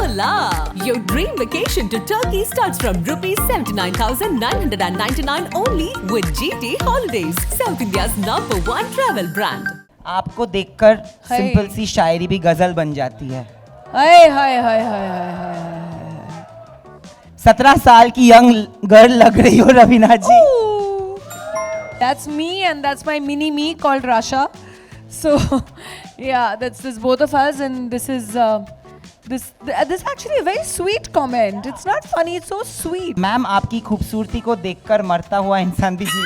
Voila! Your dream vacation to Turkey starts from rupees 79,999 only with GT Holidays, South India's #1 travel brand. आपको देखकर simple सी शायरी भी गजल बन जाती है। हाय हाय हाय हाय हाय हाय 17 साल की यंग गर्ल लग रही हो रवीना जी। That's me and that's my mini me called Rasha. So yeah, that's this both of us and this is this actually a very sweet comment. It's not funny, it's so sweet. Ma'am आपकी खूबसूरती को देखकर मरता हुआ इंसान भी जी।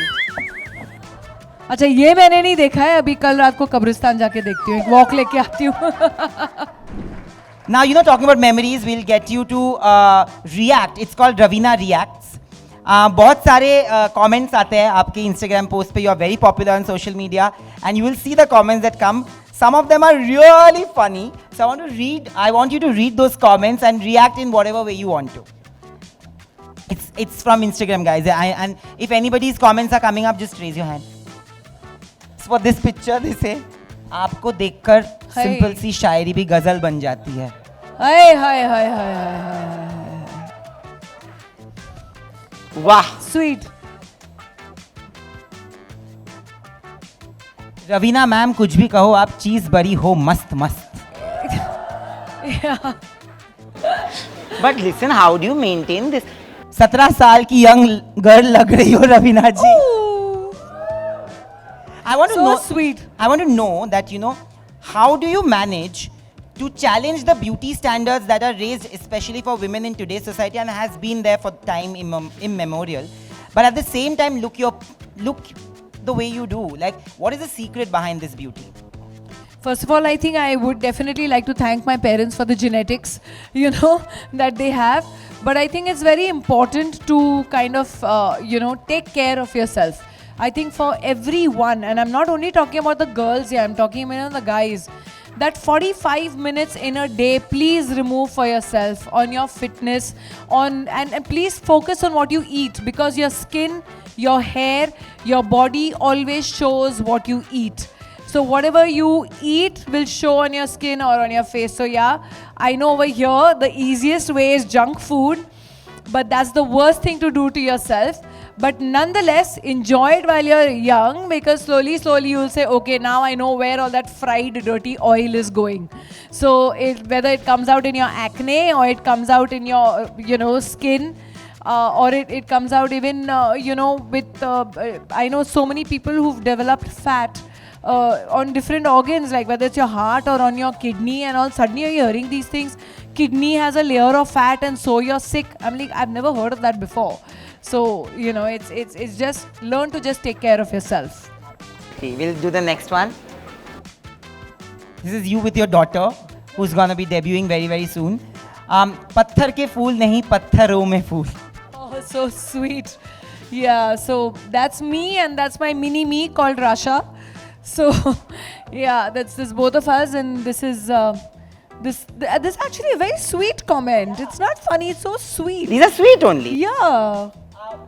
अच्छा ये मैंने नहीं देखा है, अभी कल रात को कब्रिस्तान जाके देखती हूँ, एक वॉक लेके आती हूँ। Now you know, talking about memories, we'll get you to react. It's called Ravina Reacts. बहुत सारे comments आते हैं आपके Instagram post पे. You are very popular on social media, and you will see the comments that come. Some of them are really funny. So I want you to read those comments and react in whatever way you want to. It's from Instagram, guys. And if anybody's comments are coming up, just raise your hand. So for this picture, they say, आपको देखकर simple सी शायरी भी गजल बन जाती है। हाय हाय हाय हाय हाय हाय वाह sweet. Raveena ma'am कुछ भी कहो, आप चीज बड़ी हो मस्त मस्त। But listen, how do you maintain this? 17 साल की यंग गर्ल लग रही हो रवीना जी। I want to So know, sweet. I want to know that, you know, how do you manage to challenge the beauty standards that are raised especially for women in today's society and has been there for time immemorial, but at the same time look the way you do? Like, what is the secret behind this beauty? First of all, I think I would definitely like to thank my parents for the genetics, you know, that they have. But I think it's very important to kind of, take care of yourself. I think for everyone, and I'm not only talking about the girls here, I'm talking about the guys, that 45 minutes in a day, please remove for yourself on your fitness, and please focus on what you eat, because your skin, your hair, your body always shows what you eat. So whatever you eat will show on your skin or on your face. So yeah, I know over here the easiest way is junk food, but that's the worst thing to do to yourself. But nonetheless, enjoy it while you're young, because slowly you'll say, okay, now I know where all that fried dirty oil is going. So whether it comes out in your acne or it comes out in your skin, or it comes out even with I know so many people who've developed fat on different organs, like whether it's your heart or on your kidney and all. Suddenly you're hearing these things, kidney has a layer of fat and so you're sick. I'm like, I've never heard of that before. So it's just learn to just take care of yourself. Okay, we'll do the next one. This is you with your daughter, who's gonna be debuting very very soon. पत्थर के फूल नहीं, पत्थरों में फूल. Oh, so sweet. Yeah, so that's me and that's my mini me called Rasha. So yeah, that's this both of us, and this is this actually a very sweet comment. It's not funny, it's so sweet. These are sweet only. Yeah.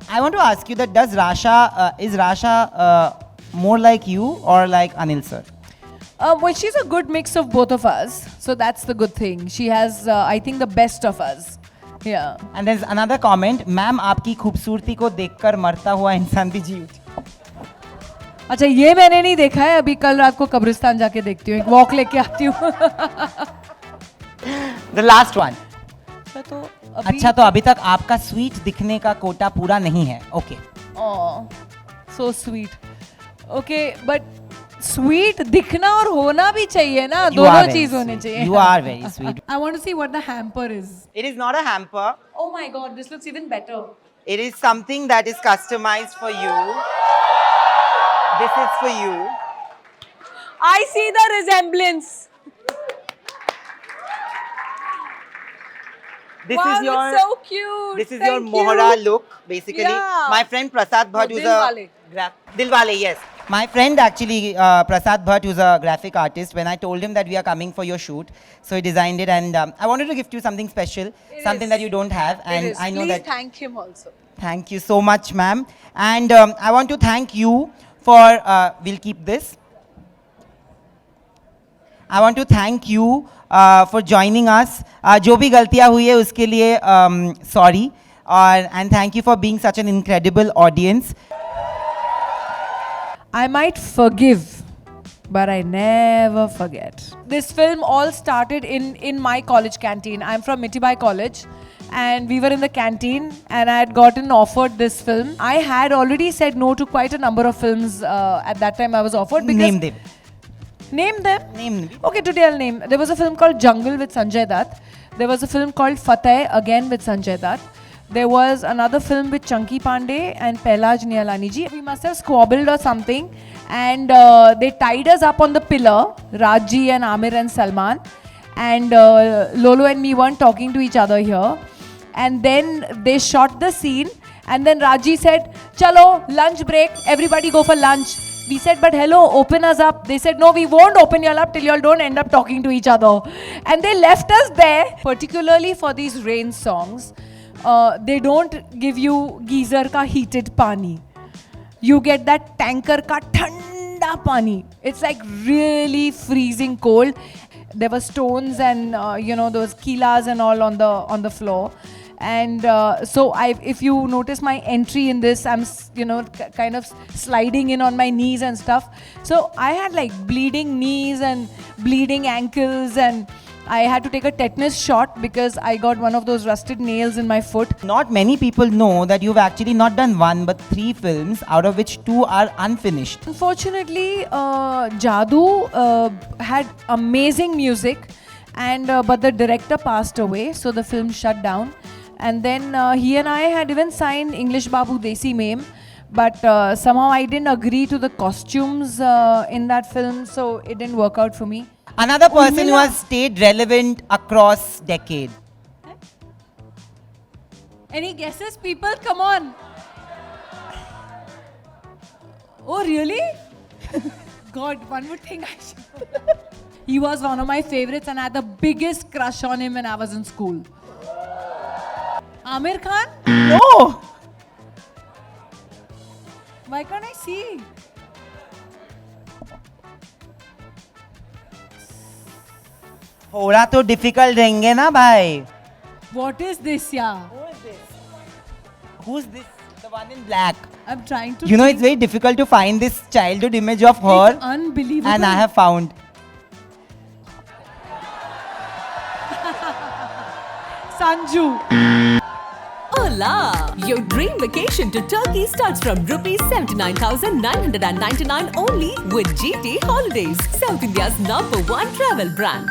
I want to ask you that is Rasha more like you or like Anil sir? Well, she's a good mix of both of us. So that's the good thing. She has, I think, the best of us. Yeah. And there's another comment. Ma'am आपकी खूबसूरती को देखकर मरता हुआ इंसान भी जी उठा। अच्छा ये मैंने नहीं देखा है, अभी कल रात को कब्रिस्तान जाके देखती हूँ, एक वॉक लेके आती हूँ। The last one. अच्छा तो अभी तक आपका स्वीट दिखने का कोटा पूरा नहीं है। Okay. So sweet. Okay, but sweet दिखना और होना भी चाहिए ना, दोनों चीज होने चाहिए। You are very sweet. I want to see what the hamper is. It is not a hamper. Oh my God, this looks even better. It is something that is customized for you. This is for you. I see the resemblance. This wow, is your that's so cute. This is Thank your you. Mohara look, basically. Yeah. My friend Prasad Bhatt, who's Dilwale. Dilwale, yes. My friend actually, Prasad Bhatt, who's a graphic artist, when I told him that we are coming for your shoot, so he designed it, and I wanted to gift you something special, something that you don't have, and I know Please that. thank him also. Thank you so much, ma'am. And I want to thank you for, we'll keep this. I want to thank you for joining us. जो भी गलतियाँ हुई है उसके लिए sorry. And thank you for being such an incredible audience. I might forgive, but I never forget. This film all started in my college canteen. I'm from Mitibai College, and we were in the canteen, and I had gotten offered this film. I had already said no to quite a number of films at that time I was offered. Because Name them. Name them? Name them. Okay, today I'll name. There was a film called Jungle with Sanjay Dutt. There was a film called Fateh, again with Sanjay Dutt. There was another film with Chunky Pandey and Pehlaj Nihalani ji. We must have squabbled or something, and they tied us up on the pillar, Rajji and Amir and Salman, and Lolo and me weren't talking to each other here. And then they shot the scene, and then Raji said, "Chalo, lunch break, everybody go for lunch." We said, "But hello, open us up." They said, "No, we won't open you all up till you all don't end up talking to each other." And they left us there, particularly for these rain songs. They don't give you geyser ka heated pani. You get that tanker ka thanda pani. It's like really freezing cold. There were stones and those kilas and all on the floor. And so if you notice my entry in this, I'm kind of sliding in on my knees and stuff. So I had like bleeding knees and bleeding ankles, and I had to take a tetanus shot because I got one of those rusted nails in my foot. Not many people know that you've actually not done 1 but 3 films, out of which 2 are unfinished. Unfortunately, Jadoo had amazing music, and but the director passed away, so the film shut down. And then he and I had even signed English Babu Desi Meme, but somehow I didn't agree to the costumes in that film, so it didn't work out for me. Another person who has stayed relevant across decade. Any guesses, people? Come on. Oh, really? God, one would think I should. He was one of my favorites, and I had the biggest crush on him when I was in school. Amir Khan? No! Why can't I see? थोड़ा तो difficult रहेंगे ना भाई. What is this, yeah? Who's this? The one in black. I'm trying to. You know, it's very difficult to find this childhood image of her. It's unbelievable. And I have found. Sanju. Hola! Your dream vacation to Turkey starts from rupees 79,999 only with GT Holidays, South India's #1 travel brand.